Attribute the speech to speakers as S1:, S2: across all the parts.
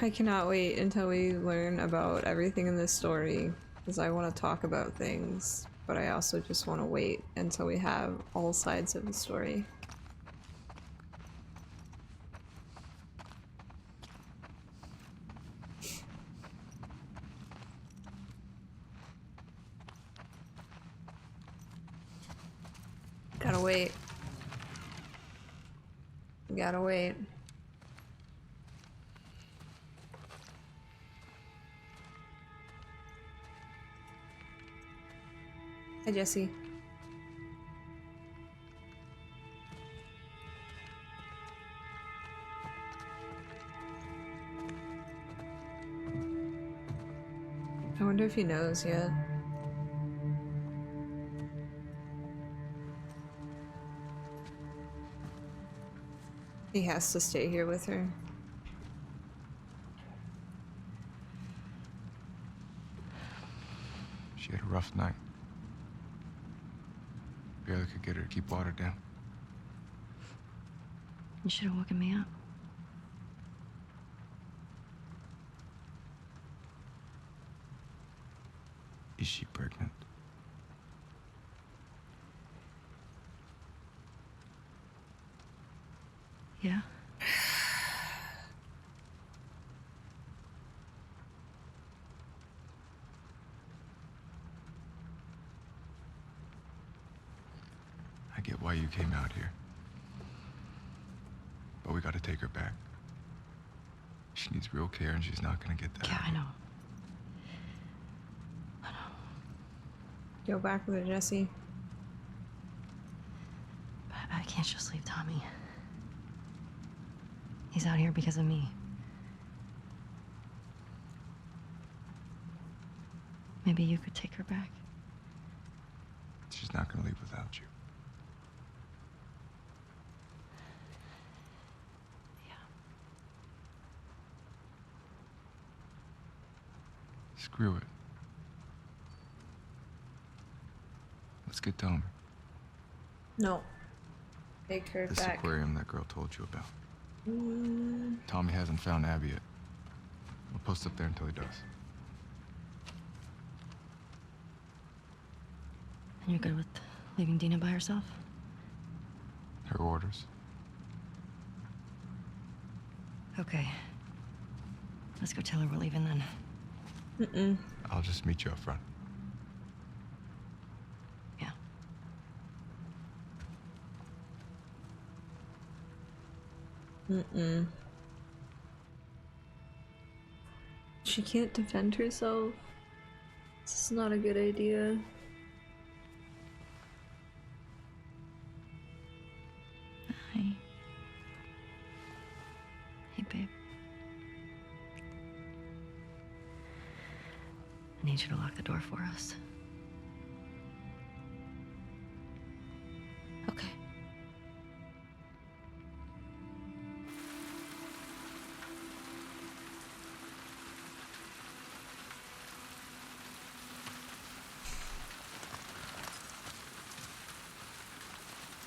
S1: I cannot wait until we learn about everything in this story, because I want to talk about things, but I also just want to wait until we have all sides of the story. Gotta wait. Gotta wait. Hi, Jesse. I wonder if he knows yet. He has to stay here with her.
S2: She had a rough night. Barely could get her to keep water down.
S3: You should have woken me up.
S2: Is she pregnant?
S3: Yeah?
S2: I get why you came out here. But we gotta take her back. She needs real care and she's not gonna get that.
S3: Yeah, I know.
S1: Go back with her, Jesse.
S3: But I can't just leave Tommy. He's out here because of me. Maybe you could take her back.
S2: She's not gonna leave without you.
S3: Yeah.
S2: Screw it. Let's get Tommy.
S1: No. Take her
S2: This
S1: back.
S2: aquarium that girl told you about. Tommy hasn't found Abby yet. We'll post up there until he does.
S3: And you're good with leaving Dina by herself?
S2: Her orders.
S3: Okay. Let's go tell her we're leaving then.
S1: Mm-mm.
S2: I'll just meet you up front.
S3: Yeah.
S1: Mm-mm. She can't defend herself. This is not a good idea.
S3: Hi. Hey, babe. I need you to lock the door for us. Okay.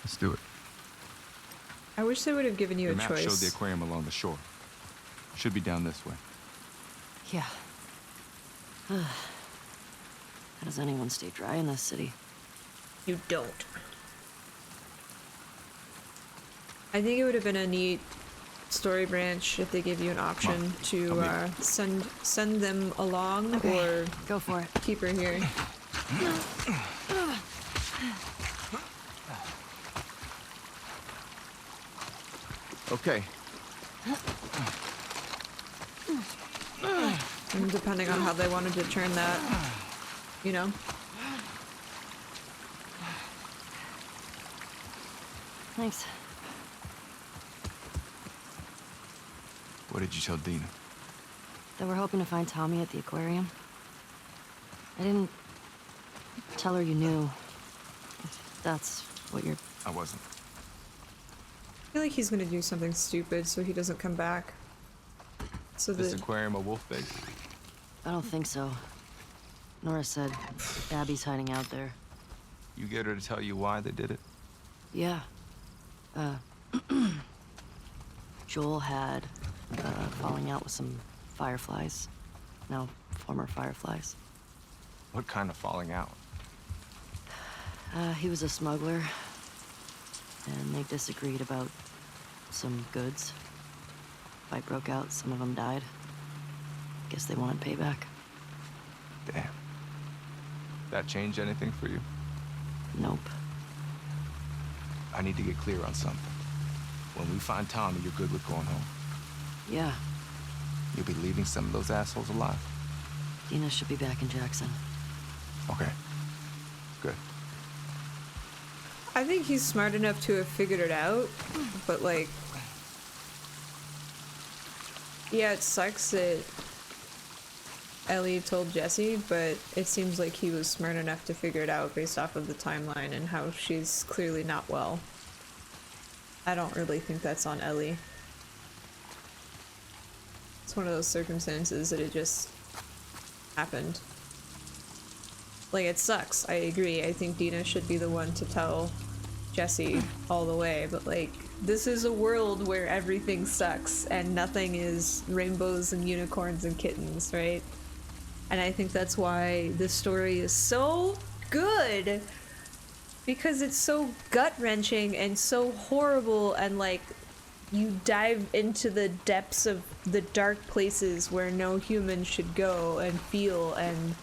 S2: Let's do it.
S1: I wish they would have given you
S2: The
S1: a
S2: map
S1: choice.
S2: showed the aquarium along the shore. Should be down this way.
S3: Yeah. How does anyone stay dry in this city?
S1: You don't. I think it would have been a neat story branch if they gave you an option to send them along or
S3: Go for it.
S1: keep her here.
S2: Okay.
S1: And depending on how they wanted to turn that, you know.
S3: Thanks.
S2: What did you tell Dina?
S3: That we're hoping to find Tommy at the aquarium. I didn't tell her you knew. If that's what you're...
S2: I wasn't.
S1: I feel like he's gonna do something stupid so he doesn't come back. So
S2: This
S1: that
S2: aquarium a wolf base?
S3: I don't think so. Nora said Abby's hiding out there.
S2: You get her to tell you why they did it?
S3: Yeah. Joel had falling out with some Fireflies. No, former Fireflies.
S2: What kind of falling out?
S3: He was a smuggler, and they disagreed about some goods. Fight broke out, some of them died. Guess they wanted payback.
S2: Damn. That change anything for you?
S3: Nope.
S2: I need to get clear on something. When we find Tommy, you're good with going home.
S3: Yeah,
S2: You'll be leaving some of those assholes alive.
S3: Dina should be back in Jackson.
S2: Okay. Good.
S1: I think he's smart enough to have figured it out, but like, yeah, it sucks that Ellie told Jesse, but it seems like he was smart enough to figure it out based off of the timeline and how she's clearly not well. I don't really think that's on Ellie. It's one of those circumstances that it just happened. Like, it sucks, I agree. I think Dina should be the one to tell Jesse all the way, but like, this is a world where everything sucks and nothing is rainbows and unicorns and kittens, right? And I think that's why this story is so good, because it's so gut-wrenching and so horrible, and like, you dive into the depths of the dark places where no human should go and feel, and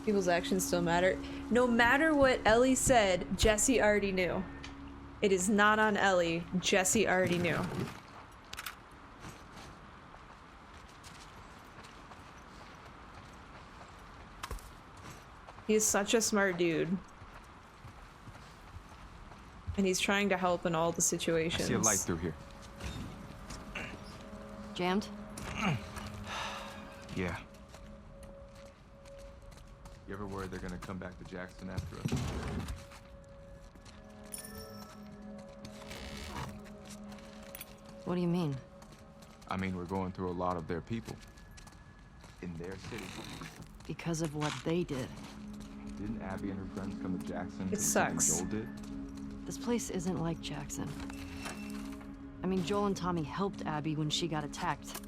S1: people's actions still matter. No matter what Ellie said, Jesse already knew. It is not on Ellie. Jesse already knew. He is such a smart dude. And he's trying to help in all the
S2: I
S1: situations.
S2: see a light through here.
S3: Jammed?
S2: Yeah. You ever worried they're gonna come back to Jackson after us?
S3: What do you mean?
S2: I mean, we're going through a lot of their people. In their city.
S3: Because of what they did.
S2: Didn't Abby and her friends come to Jackson?
S1: It
S2: for something
S1: sucks.
S2: Joel did?
S3: This place isn't like Jackson. I mean, Joel and Tommy helped Abby when she got attacked.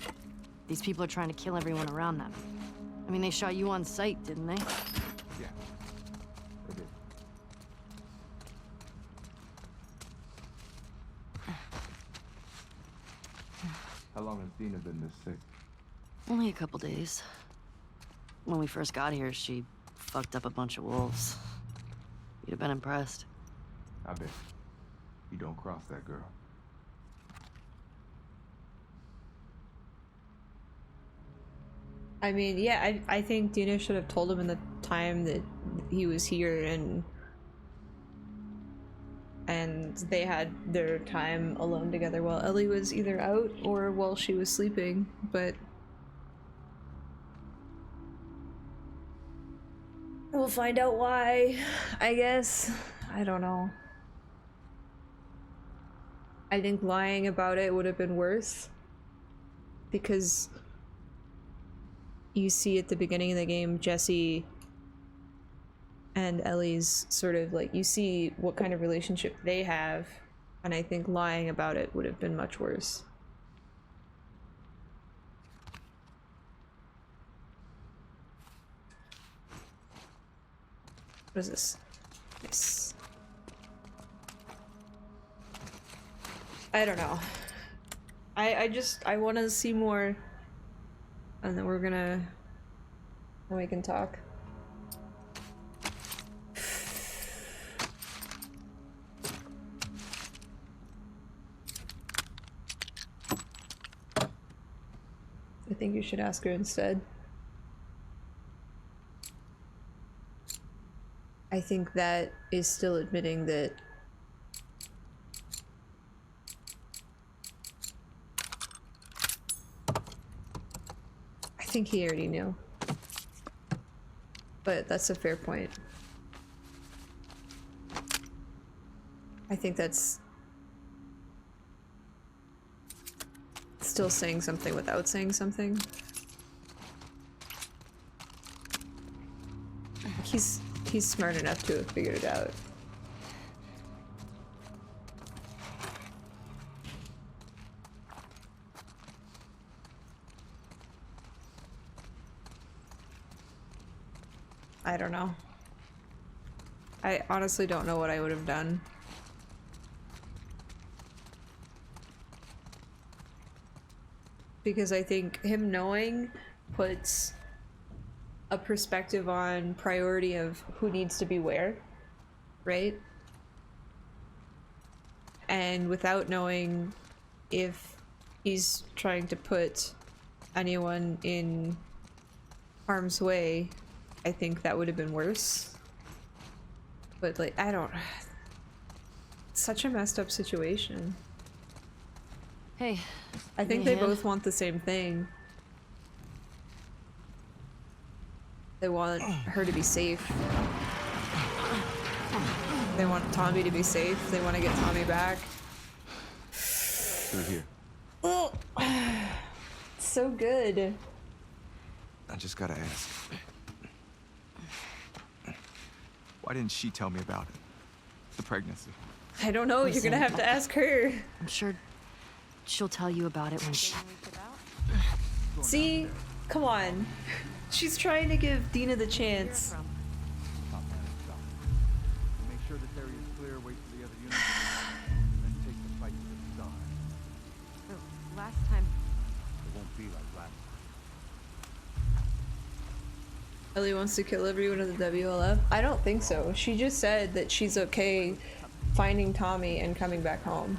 S3: These people are trying to kill everyone around them. I mean, they shot you on sight, didn't they?
S2: Yeah. They did. How long has Dina been this sick?
S3: Only a couple days. When we first got here, she fucked up a bunch of wolves. You'd have been impressed.
S2: I bet. You don't cross that girl.
S1: I mean, yeah, I think Dina should have told him in the time that he was here, and they had their time alone together while Ellie was either out or while she was sleeping, but we'll find out why, I guess. I don't know. I think lying about it would have been worse, because you see at the beginning of the game Jesse and Ellie's sort of like, you see what kind of relationship they have, and I think lying about it would have been much worse. What is this? Yes. I don't know. I want to see more, and then then we can talk. I think you should ask her instead. I think that is still admitting that I think he already knew. But that's a fair point. I think that's still saying something without saying something. He's smart enough to have figured it out. I don't know. I honestly don't know what I would have done. Because I think him knowing puts a perspective on priority of who needs to be where, right? And without knowing if he's trying to put anyone in harm's way, I think that would have been worse. But like, I don't... It's such a messed up situation.
S3: Hey.
S1: I think they both want the same thing. They want her to be safe. They want Tommy to be safe. They want to get Tommy back.
S2: Through here.
S1: Oh, so good.
S2: I just gotta ask. Why didn't she tell me about it? The pregnancy.
S1: I don't know. You're gonna have to ask her.
S3: I'm sure she'll tell you about it when she...
S1: See? Come on. She's trying to give Dina the chance.
S4: Make sure this area is clear, wait for the other units, and then take the fight to the side.
S3: So, last time...
S4: It won't be like last time.
S1: Ellie wants to kill everyone in the WLF? I don't think so. She just said that she's okay finding Tommy and coming back home.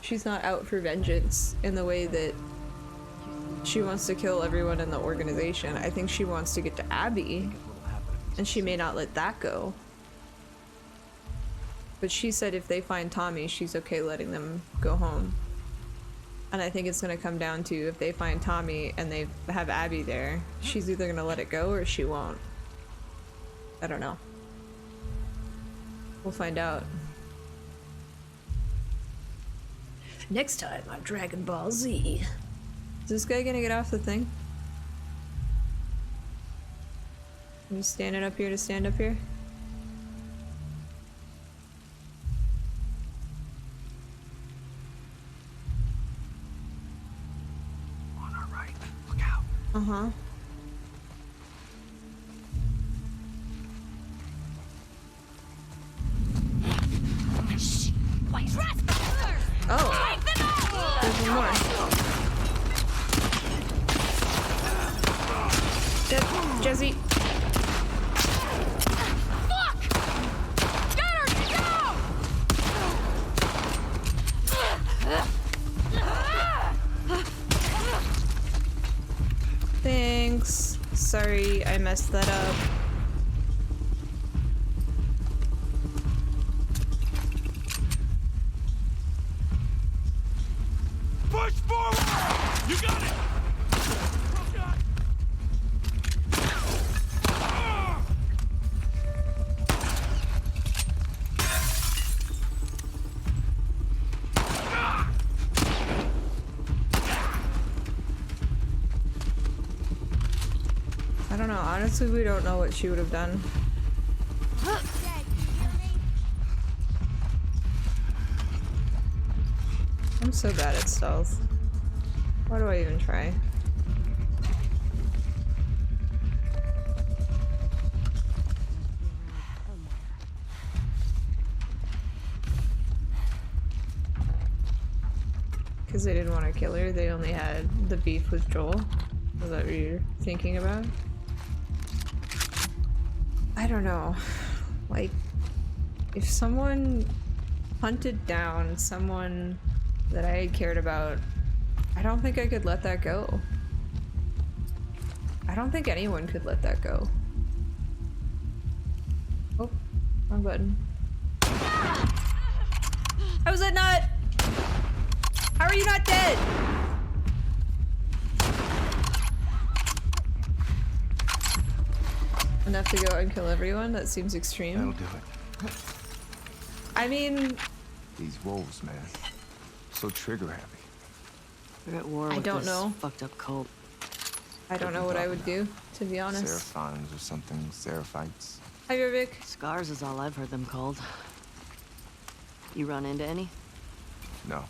S1: She's not out for vengeance in the way that she wants to kill everyone in the organization. I think she wants to get to Abby, and she may not let that go. But she said if they find Tommy, she's okay letting them go home. And I think it's gonna come down to if they find Tommy and they have Abby there, she's either gonna let it go or she won't. I don't know. We'll find out. Next time on Dragon Ball Z. Is this guy gonna get off the thing? I'm just standing up here to stand up here.
S2: On our right. Look out.
S1: Uh-huh. Oh, there's one more. Jesse.
S5: Fuck! Get her! Go!
S1: Thanks. Sorry, I messed that up.
S4: Push forward! You got it!
S1: I don't know. Honestly, we don't know what she would have done. I'm so bad at stealth. Why do I even try? Because they didn't want to kill her, they only had the beef with Joel. Is that what you're thinking about? I don't know. Like, if someone hunted down someone that I had cared about, I don't think I could let that go. I don't think anyone could let that go. Oh, wrong button. How is that not? How are you not dead? Enough to go out and kill everyone? That seems extreme.
S2: That'll do it.
S1: I mean,
S2: These wolves, man. So trigger happy.
S3: We're at war
S1: I
S3: with
S1: don't
S3: this
S1: know.
S3: fucked up cult.
S1: I don't know what I would do, to be honest.
S2: Seraphons or something. Seraphites.
S1: Hi, Vivek.
S3: Scars is all I've heard them called. You run into any?
S2: No.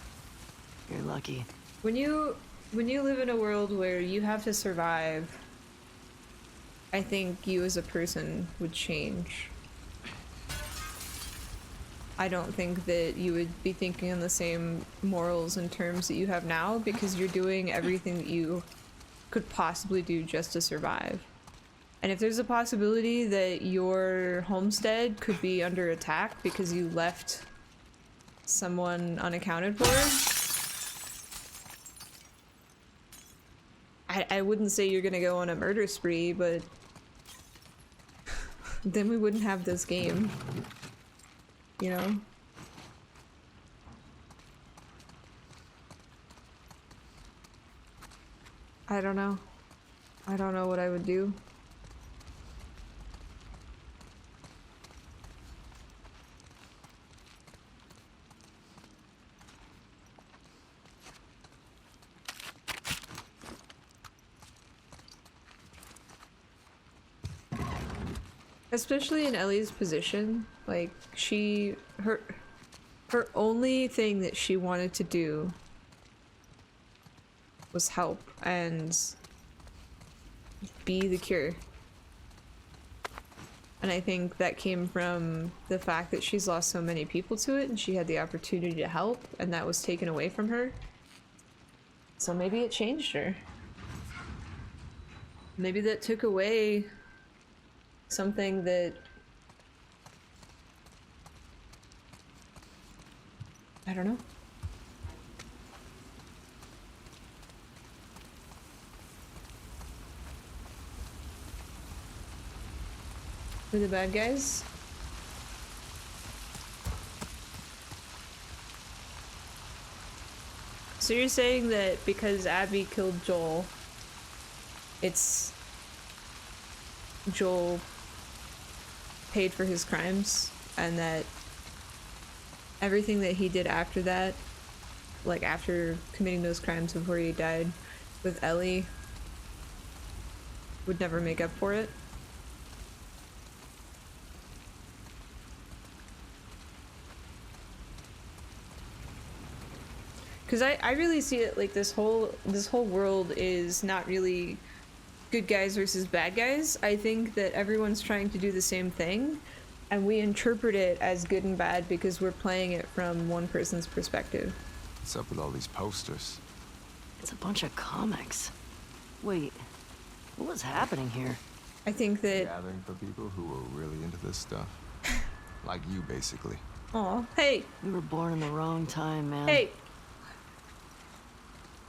S3: You're lucky.
S1: When you live in a world where you have to survive, I think you as a person would change. I don't think that you would be thinking in the same morals and terms that you have now, because you're doing everything that you could possibly do just to survive. And if there's a possibility that your homestead could be under attack because you left someone unaccounted for, I wouldn't say you're gonna go on a murder spree, but then we wouldn't have this game. You know? I don't know. I don't know what I would do. Especially in Ellie's position, like her only thing that she wanted to do was help and be the cure. And I think that came from the fact that she's lost so many people to it and she had the opportunity to help and that was taken away from her. So maybe it changed her. Maybe that took away something that I don't know. Who are the bad guys? So you're saying that because Abby killed Joel, it's Joel paid for his crimes, and that everything that he did after that, like after committing those crimes before he died with Ellie, would never make up for it? Because I really see it like this whole world is not really good guys versus bad guys. I think that everyone's trying to do the same thing, and we interpret it as good and bad because we're playing it from one person's perspective.
S2: What's up with all these posters?
S3: It's a bunch of comics. Wait, what was happening here?
S1: I think that...
S2: Gathering for people who are really into this stuff. Like you, basically.
S1: Aw, hey!
S3: You were born in the wrong time, man.
S1: Hey!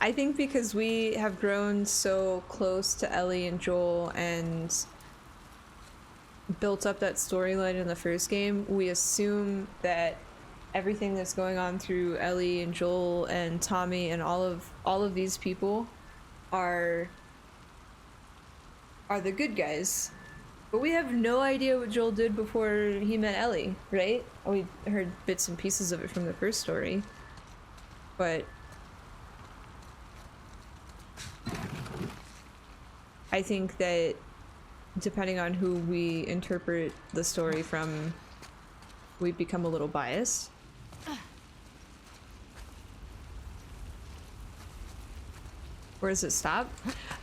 S1: I think because we have grown so close to Ellie and Joel and built up that storyline in the first game, we assume that everything that's going on through Ellie and Joel and Tommy and all of these people are the good guys. But we have no idea what Joel did before he met Ellie, right? We heard bits and pieces of it from the first story. But I think that depending on who we interpret the story from, we become a little biased. Where does it stop?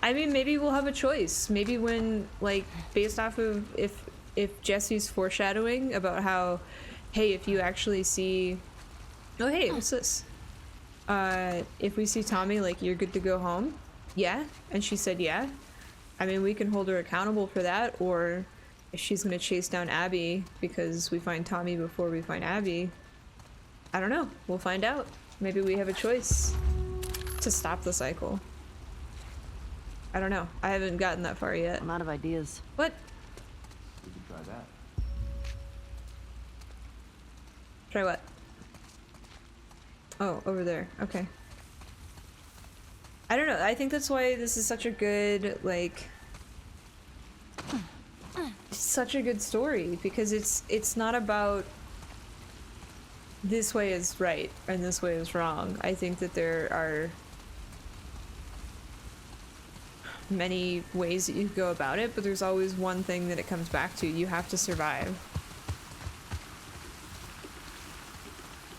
S1: I mean, maybe we'll have a choice. Maybe when, like, based off of if Jesse's foreshadowing about how, hey, if you actually see... Oh, hey, what's this? If we see Tommy, like, you're good to go home? Yeah? And she said yeah. I mean, we can hold her accountable for that, or if she's gonna chase down Abby because we find Tommy before we find Abby, I don't know. We'll find out. Maybe we have a choice to stop the cycle. I don't know. I haven't gotten that far yet.
S3: I'm out of ideas.
S1: What?
S2: We could try that.
S1: Try what? Oh, over there. Okay. I don't know. I think that's why this is such a good, like, such a good story, because it's not about this way is right and this way is wrong. I think that there are many ways that you go about it, but there's always one thing that it comes back to. You have to survive.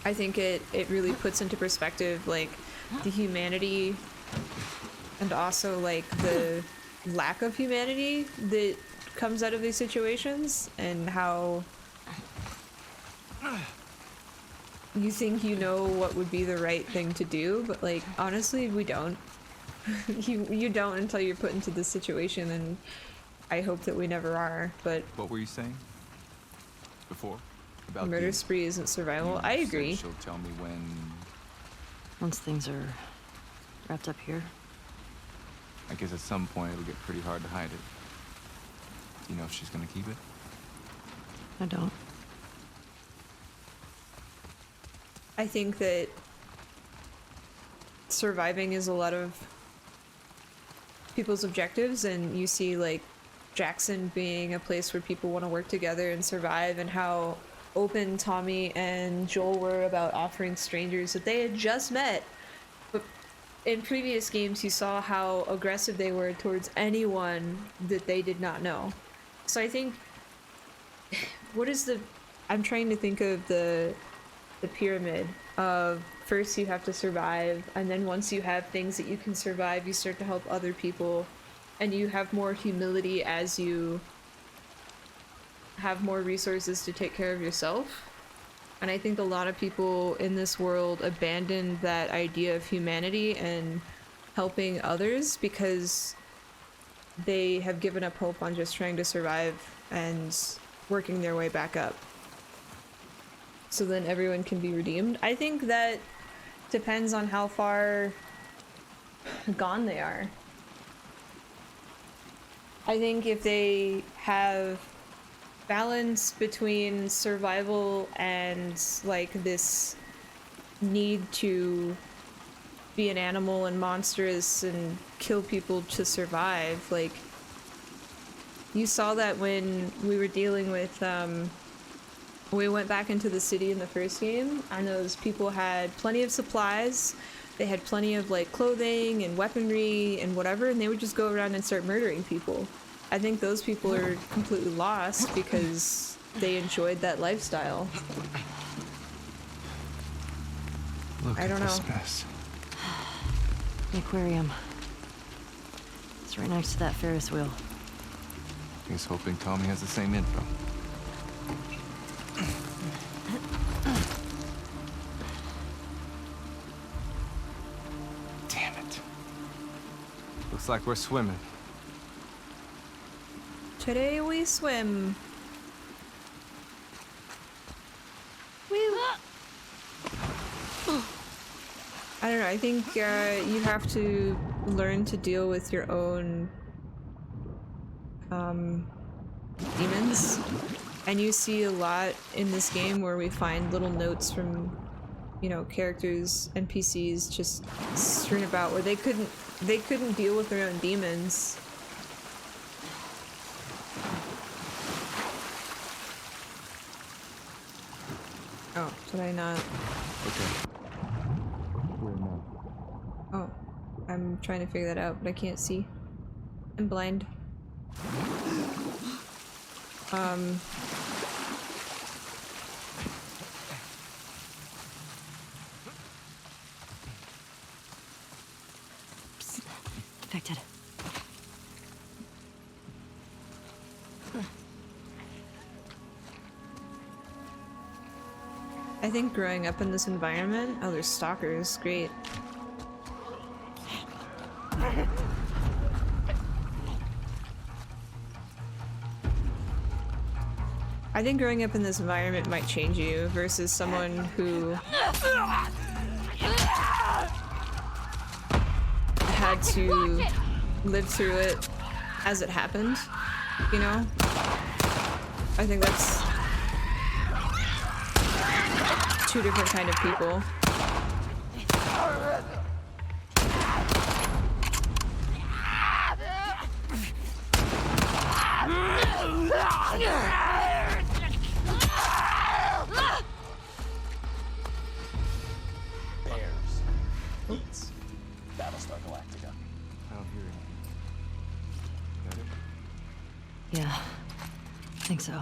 S1: I think it really puts into perspective like the humanity and also like the lack of humanity that comes out of these situations, and how you think you know what would be the right thing to do, but like honestly we don't. you don't until you're put into this situation, and I hope that we never are. But
S2: What were you saying before about
S1: murder
S2: the-
S1: spree isn't survival.
S2: You
S1: I
S2: said
S1: agree.
S2: She'll tell me when.
S3: Once things are wrapped up here.
S2: I guess at some point it'll get pretty hard to hide it. Do you know if she's gonna keep it?
S3: I don't.
S1: I think that surviving is a lot of people's objectives, and you see like Jackson being a place where people want to work together and survive, and how open Tommy and Joel were about offering strangers that they had just met. But in previous games you saw how aggressive they were towards anyone that they did not know. So I think I'm trying to think of the pyramid of first you have to survive, and then once you have things that you can survive, you start to help other people, and you have more humility as you have more resources to take care of yourself. And I think a lot of people in this world abandon that idea of humanity and helping others because they have given up hope on just trying to survive and working their way back up. So then everyone can be redeemed. I think that depends on how far gone they are. I think if they have balance between survival and like this need to be an animal and monstrous and kill people to survive, like you saw that when we were dealing with we went back into the city in the first game, and those people had plenty of supplies, they had plenty of like clothing and weaponry and whatever, and they would just go around and start murdering people. I think those people are completely lost because they enjoyed that lifestyle.
S2: Look
S1: I don't
S2: at this
S1: know.
S2: mess.
S3: The aquarium. It's right next to that Ferris wheel.
S2: He's hoping Tommy has the same info. Damn it.
S4: Looks like we're swimming.
S1: Today we swim. I don't know, I think you have to learn to deal with your own demons. And you see a lot in this game where we find little notes from, you know, characters, NPCs just strewn about where they couldn't deal with their own demons. Oh, did I not?
S2: Okay. Where now?
S1: Oh, I'm trying to figure that out, but I can't see. I'm blind.
S3: Psst. Defected.
S1: I think growing up in this environment, oh, there's stalkers, great. I think growing up in this environment might change you versus someone who had to live through it as it happened, you know? I think that's two different kind of people.
S6: Bears. Battlestar Galactica.
S4: I don't hear anything.
S3: Yeah, I think so.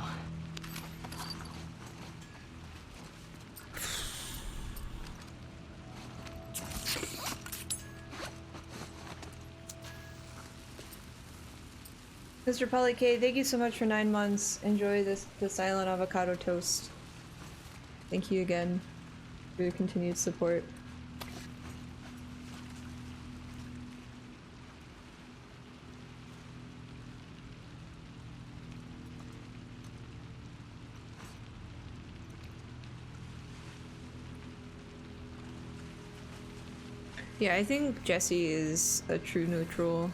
S1: Mr. Polly K, thank you so much for 9 months. Enjoy the silent avocado toast. Thank you again for your continued support. Yeah, I think Jesse is a true neutral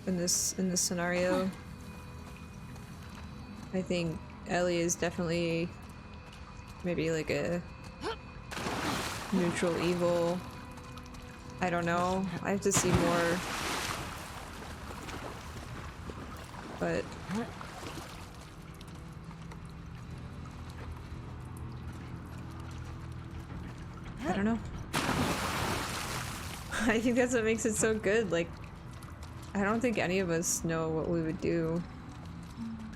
S1: in this scenario. I think Ellie is definitely maybe like a neutral evil. I don't know. I have to see more. But I don't know. I think that's what makes it so good. Like, I don't think any of us know what we would do.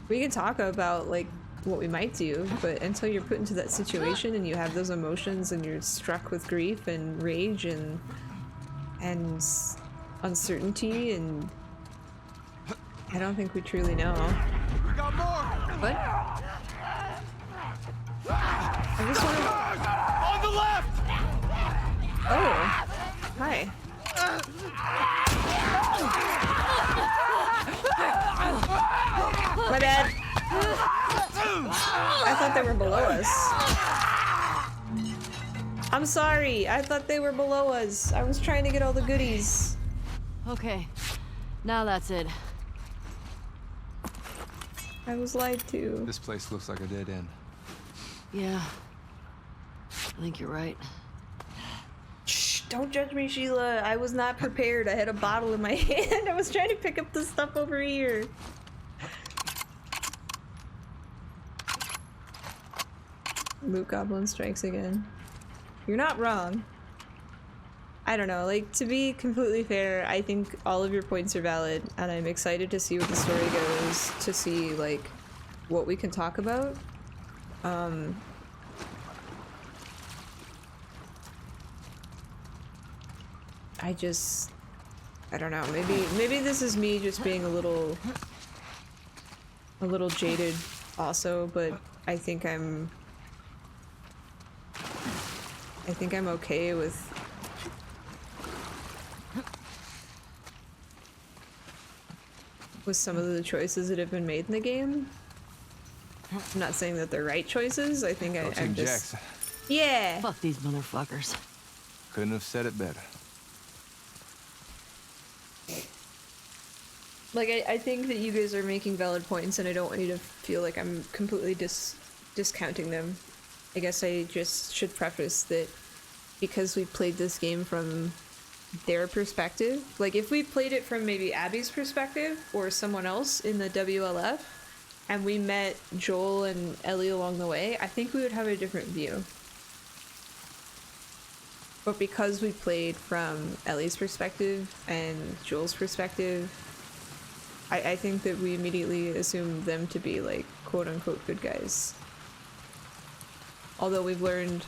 S1: We can talk about like what we might do, but until you're put into that situation and you have those emotions and you're struck with grief and rage and uncertainty, and I don't think we truly know.
S4: We got more!
S1: What? I just want to.
S4: On the left!
S1: Oh, hi. My bad. I thought they were below us. I'm sorry. I thought they were below us. I was trying to get all the goodies.
S3: Okay, now that's it.
S1: I was lied to.
S2: This place looks like a dead end.
S3: Yeah, I think you're right.
S1: Shh, don't judge me, Sheila. I was not prepared. I had a bottle in my hand. I was trying to pick up the stuff over here. Moot Goblin strikes again. You're not wrong. I don't know, like, to be completely fair, I think all of your points are valid, and I'm excited to see where the story goes, to see, like, what we can talk about. I don't know, maybe this is me just being a little jaded also, but I think I'm okay with some of the choices that have been made in the game. I'm not saying that they're right choices. I think I'm just
S2: Jackson.
S1: yeah.
S3: Fuck these motherfuckers.
S2: Couldn't have said it better.
S1: Like I think that you guys are making valid points, and I don't want you to feel like I'm completely discounting them. I guess I just should preface that because we played this game from their perspective, like if we played it from maybe Abby's perspective or someone else in the WLF, and we met Joel and Ellie along the way, I think we would have a different view. But because we played from Ellie's perspective and Joel's perspective, I think that we immediately assumed them to be like quote-unquote good guys. Although we've learned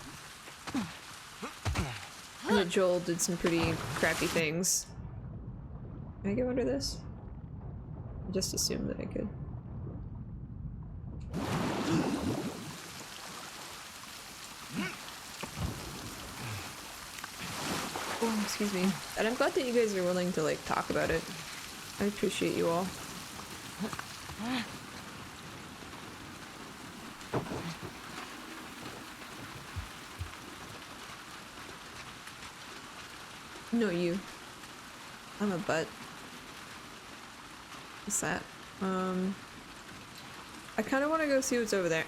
S1: that Joel did some pretty crappy things. Can I go under this? I just assumed that I could. Oh, excuse me. And I'm glad that you guys are willing to like talk about it. I appreciate you all. No, you. I'm a butt. What's that? I kind of want to go see what's over there.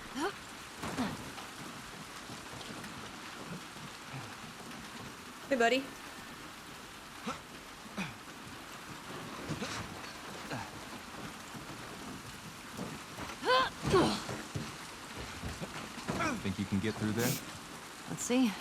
S1: Hey, buddy.
S2: Think you can get through there?
S3: Let's see.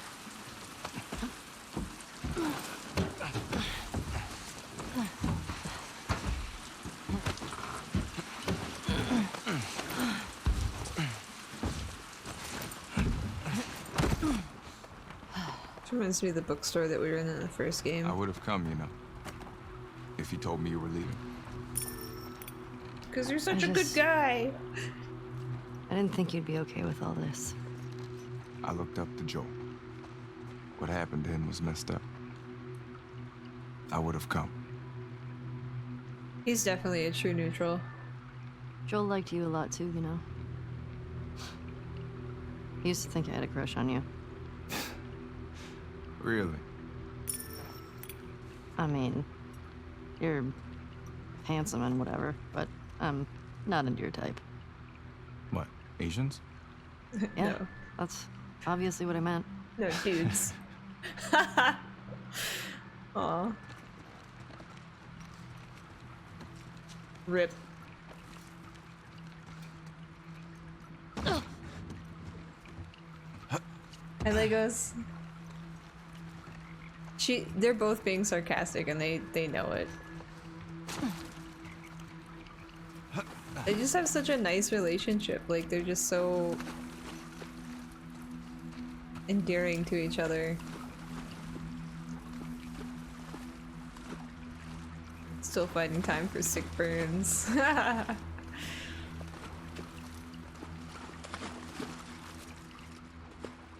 S1: This reminds me of the bookstore that we were in the first game.
S2: I would have come, you know, if you told me you were leaving.
S1: Because you're such a good
S3: just-
S1: guy.
S3: I didn't think you'd be okay with all this.
S2: I looked up to Joel. What happened to him was messed up. I would have come.
S1: He's definitely a true neutral.
S3: Joel liked you a lot too, you know. He used to think I had a crush on you.
S2: Really?
S3: I mean, you're handsome and whatever, but I'm not into your type.
S2: What, Asians?
S3: Yeah,
S1: No.
S3: that's obviously what I meant.
S1: No, dudes. Aw. Rip. Hi, Legos. They're both being sarcastic and they know it. They just have such a nice relationship. Like, they're just so endearing to each other. Still finding time for sick burns.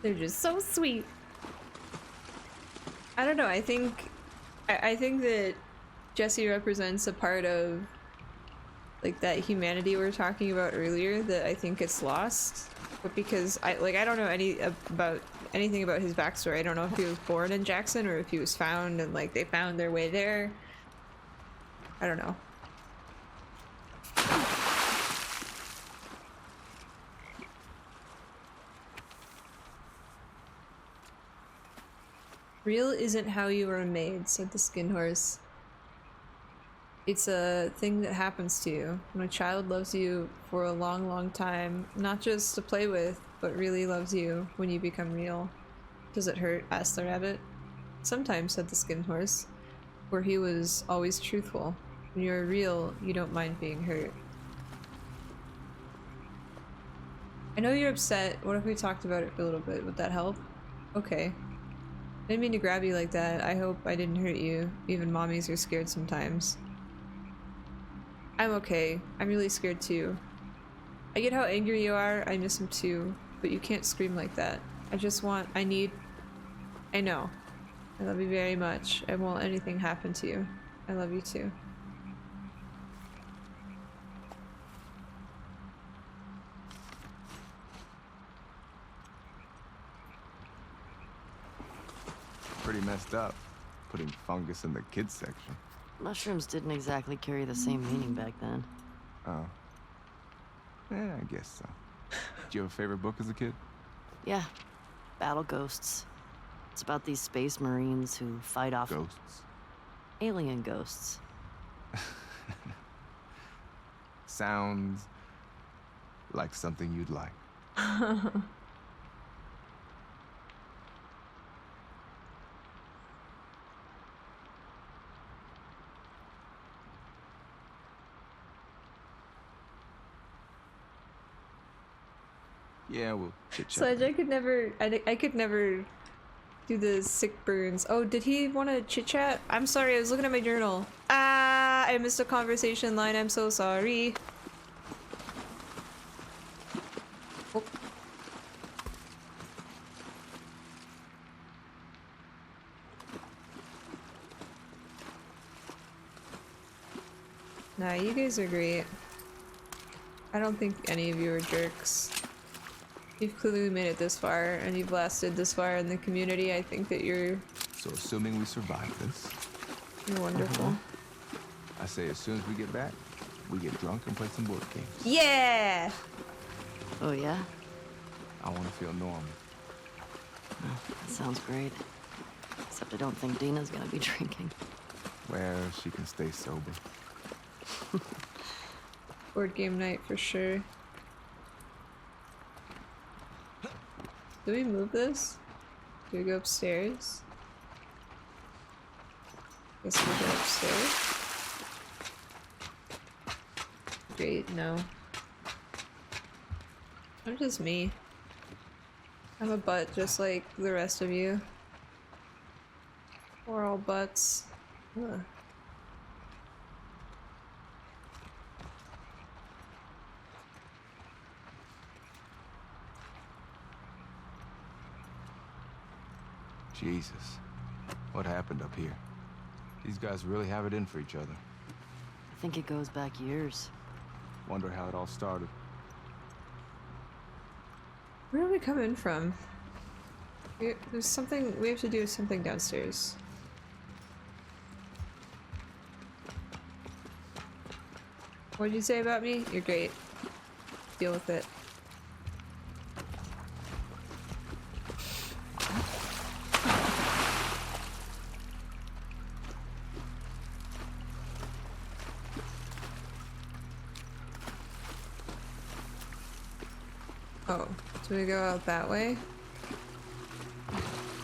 S1: They're just so sweet. I don't know, I think that Jesse represents a part of like that humanity we were talking about earlier that I think gets lost. But because I don't know anything about his backstory. I don't know if he was born in Jackson or if he was found and like they found their way there. I don't know. Real isn't how you were made, said the skin horse. It's a thing that happens to you when a child loves you for a long, long time, not just to play with, but really loves you when you become real. Does it hurt? Asked the rabbit. Sometimes, said the skin horse, for he was always truthful. When you're real, you don't mind being hurt. I know you're upset. What if we talked about it for a little bit? Would that help? Okay. I didn't mean to grab you like that. I hope I didn't hurt you. Even mommies are scared sometimes. I'm okay. I'm really scared too. I get how angry you are. I miss him too. But you can't scream like that. I know. I love you very much. I won't let anything happen to you. I love you too.
S2: Pretty messed up, putting fungus in the kids section.
S3: Mushrooms didn't exactly carry the same meaning back then.
S2: Oh. Yeah, I guess so. Did you have a favorite book as a kid?
S3: Yeah, Battle Ghosts. It's about these space marines who fight off
S2: Ghosts.
S3: alien ghosts.
S2: Sounds like something you'd like. Yeah, we'll chit chat.
S1: Sledge, I could never do the sick burns. Oh, did he want to chit chat? I'm sorry, I was looking at my journal. Ah, I missed a conversation line. I'm so sorry. Oh. Nah, you guys are great. I don't think any of you are jerks. You've clearly made it this far, and you've lasted this far in the community. I think that you're
S2: So assuming we survive this,
S1: wonderful.
S2: I say as soon as we get back, we get drunk and play some board games.
S1: Yeah!
S3: Oh yeah?
S2: I want to feel normal.
S3: That sounds great. Except I don't think Dina's gonna be drinking.
S2: Well, she can stay sober.
S1: Board game night for sure. Do we move this? Do we go upstairs? Guess we go upstairs. Great, no. I'm just me. I'm a butt just like the rest of you. We're all butts. Ugh.
S2: Jesus. What happened up here? These guys really have it in for each other.
S3: I think it goes back years.
S2: Wonder how it all started.
S1: Where are we coming from? There's something, we have to do something downstairs. What did you say about me? You're great. Deal with it. Oh, do we go out that way?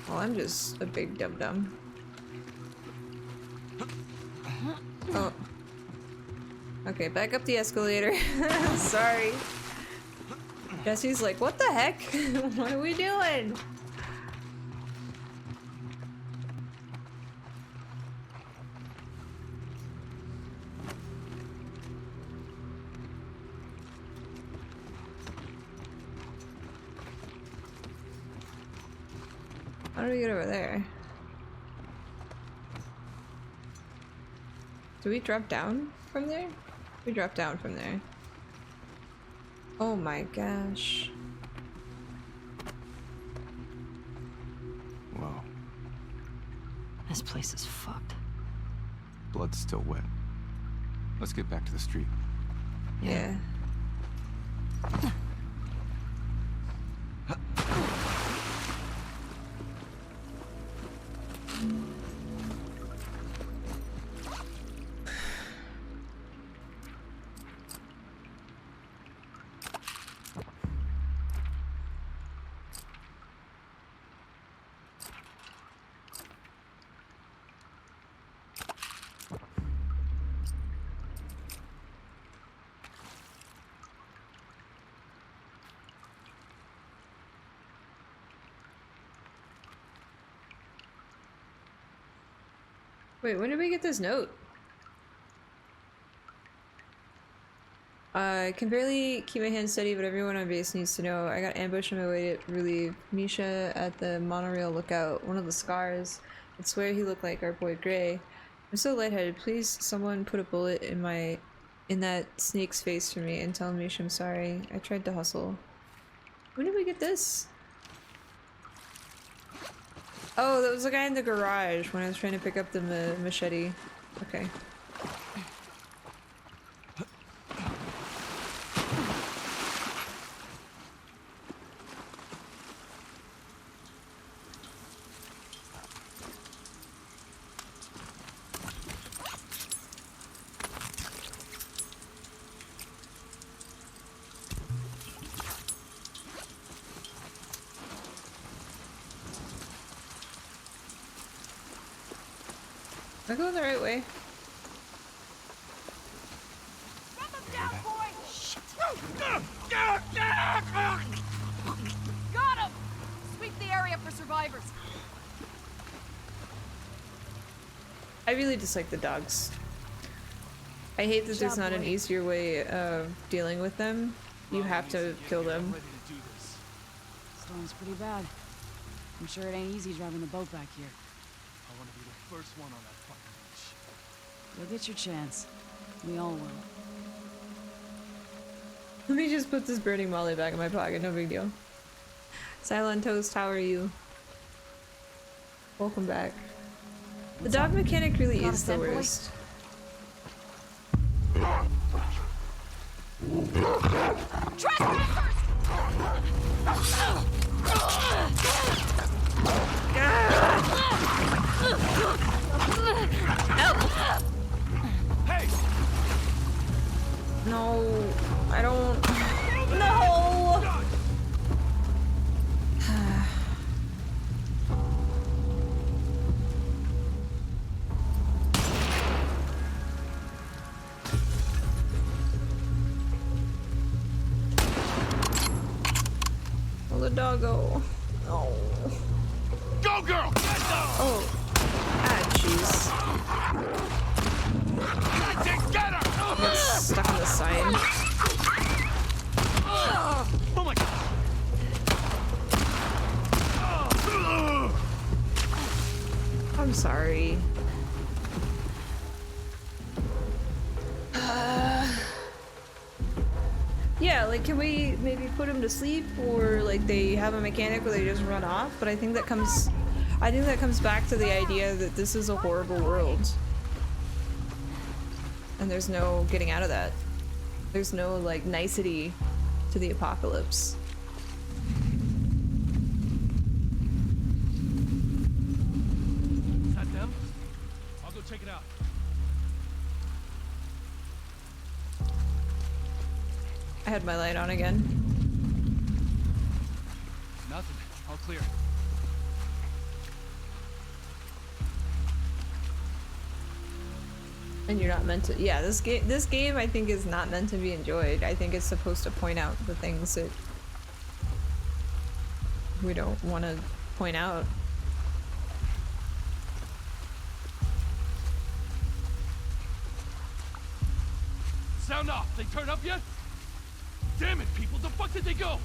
S1: Well, I'm just a big dum-dum. Oh. Okay, back up the escalator. Sorry. Jesse's like, what the heck? What are we doing? How do we get over there? Do we drop down from there? We drop down from there. Oh my gosh.
S2: Whoa.
S3: This place is fucked.
S2: Blood's still wet. Let's get back to the street.
S1: Yeah. Wait, when did we get this note? I can barely keep my hands steady, but everyone on base needs to know. I got ambushed on my way to relieve Misha at the monorail lookout. One of the scars. I swear he looked like our boy Gray. I'm so lightheaded. Please, someone put a bullet in that snake's face for me and tell Misha I'm sorry. I tried to hustle. When did we get this? Oh, that was the guy in the garage when I was trying to pick up the machete. Okay. Am I going the right way?
S5: Got him! Sweep the area for survivors.
S1: I really dislike the dogs. I hate that there's not an easier way of dealing with them. You have to kill them.
S6: Storm's pretty bad. I'm sure it ain't easy driving the boat back here.
S4: I want to be the first one on that fucking beach.
S6: You'll get your chance. We all will.
S1: Let me just put this burning molly back in my pocket, no big deal. Silent Toast, how are you? Welcome back. The dog mechanic really
S3: Got a
S1: is the
S3: sample?
S1: worst.
S5: Trespassers!
S4: Hey!
S1: No, I don't. No! Oh, the doggo. Oh.
S4: Go, girl!
S1: Oh. Ah, jeez. Get stuck on the side.
S4: Oh my god!
S1: I'm sorry. Yeah, like, can we maybe put him to sleep, or like they have a mechanic where they just run off? But I think that comes back to the idea that this is a horrible world, and there's no getting out of that. There's no like nicety to the apocalypse.
S4: Is that them? I'll go check it out.
S1: I had my light on again.
S4: Nothing. All clear.
S1: And you're not meant to. Yeah, this game I think is not meant to be enjoyed. I think it's supposed to point out the things that we don't want to point out.
S4: Sound off. They turn up yet? Damn it, people! The fuck did they go?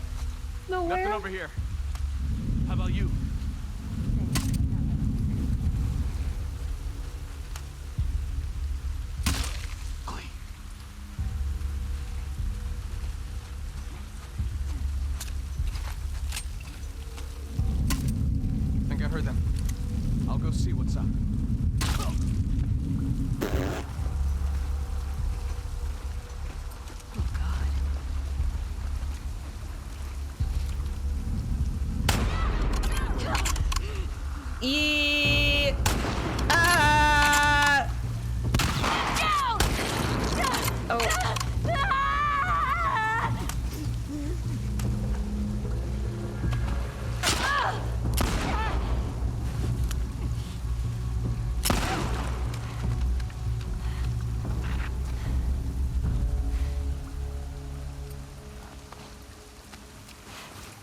S1: Nowhere.
S4: Nothing over here. How about you? Clean. Think I heard them. I'll go see what's up.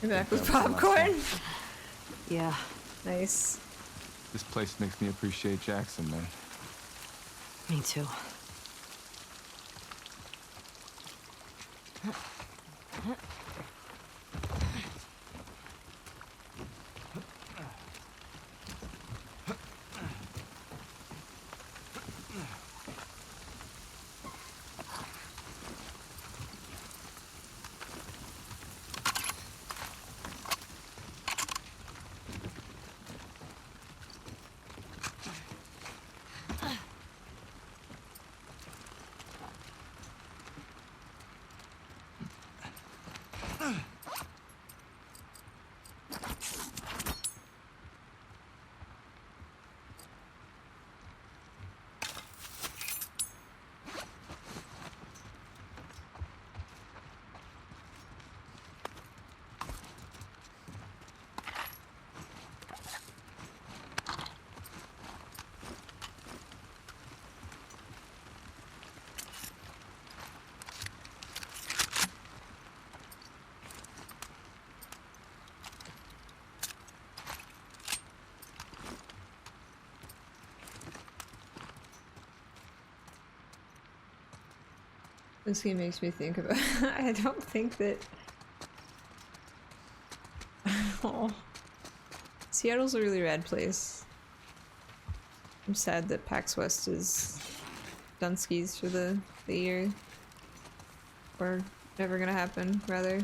S1: You're back with popcorn?
S3: Yeah.
S1: Nice.
S2: This place makes me appreciate Jackson, man.
S3: Me too.
S1: This game makes me think about I don't think that oh. Seattle's a really rad place. I'm sad that PAX West is done skis for the year. Or never gonna happen, rather.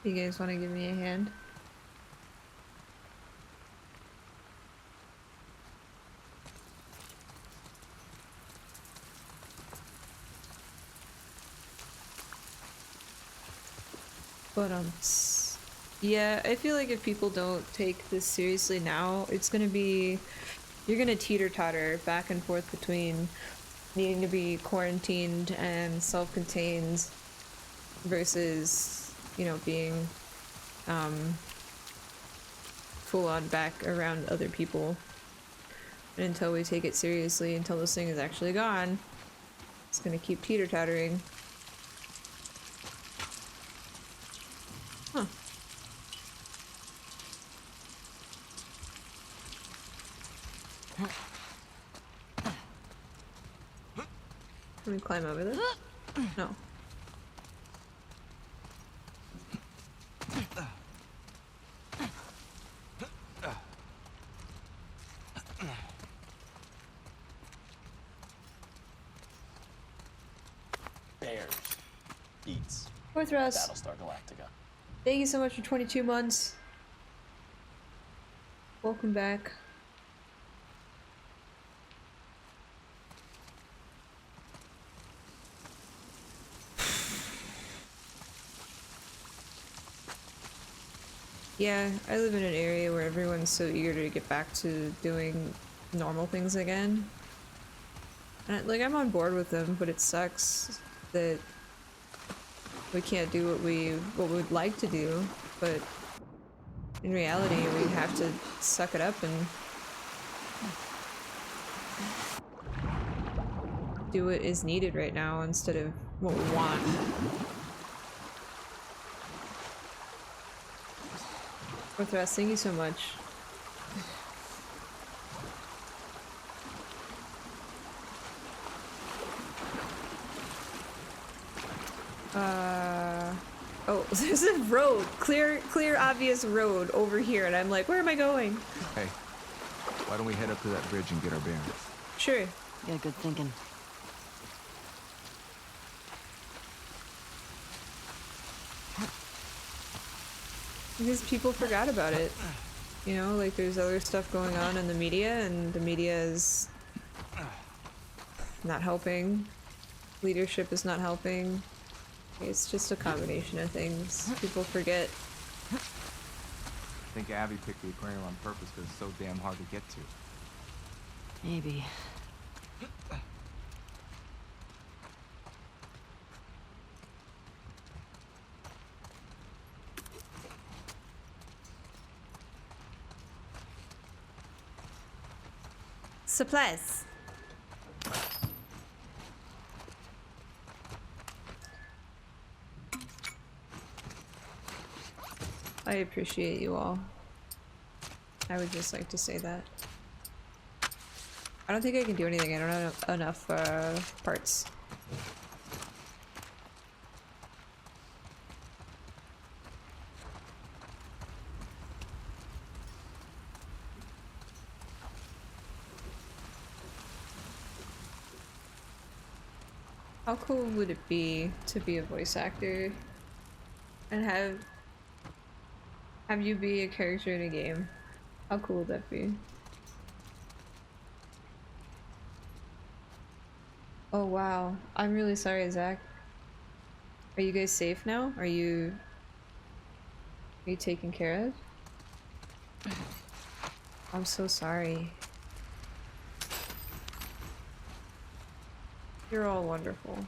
S1: You guys want to give me a hand? But yeah, I feel like if people don't take this seriously now, it's gonna be, you're gonna teeter-totter back and forth between needing to be quarantined and self-contained versus, you know, being full on back around other people. And until we take it seriously, until this thing is actually gone, it's gonna keep teeter-tottering. Huh. Can we climb over this? No.
S7: Bears. Beats.
S1: Northwest.
S7: Battlestar Galactica.
S1: Thank you so much for 22 months. Welcome back. Yeah, I live in an area where everyone's so eager to get back to doing normal things again. And, like, I'm on board with them, but it sucks that we can't do what we'd like to do, but in reality we have to suck it up and do what is needed right now instead of what we want. Northwest, thank you so much. Oh, there's a road. Clear, obvious road over here, and I'm like, where am I going?
S2: Hey, why don't we head up to that bridge and get our bearings?
S1: Sure.
S3: Yeah, good thinking.
S1: Because people forgot about it. You know, like there's other stuff going on in the media, and the media is not helping. Leadership is not helping. It's just a combination of things. People forget.
S2: I think Abby picked the aquarium on purpose because it's so damn hard to get to.
S3: Maybe.
S1: Supplies. I appreciate you all. I would just like to say that. I don't think I can do anything. I don't have enough parts. How cool would it be to be a voice actor and have you be a character in a game? How cool would that be? Oh wow, I'm really sorry, Zach. Are you guys safe now? Are you taken care of? I'm so sorry. You're all wonderful,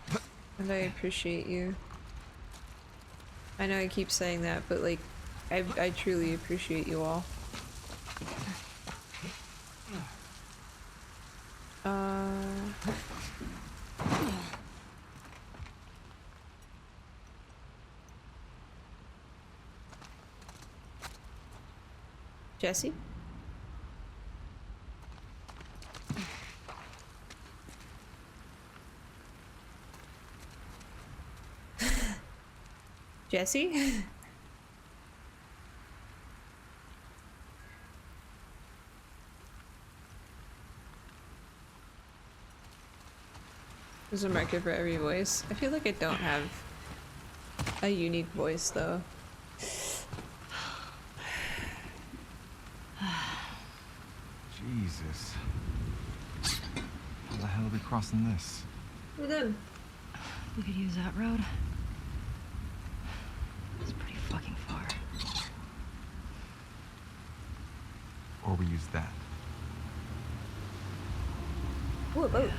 S1: and I appreciate you. I know I keep saying that, but like, I truly appreciate you all. Jesse? Jesse? There's a market for every voice. I feel like I don't have a unique voice though.
S2: Jesus. How the hell are we crossing this?
S1: We're done.
S3: We could use that road. It's pretty fucking far.
S2: Or we use that.
S1: Ooh, a boat.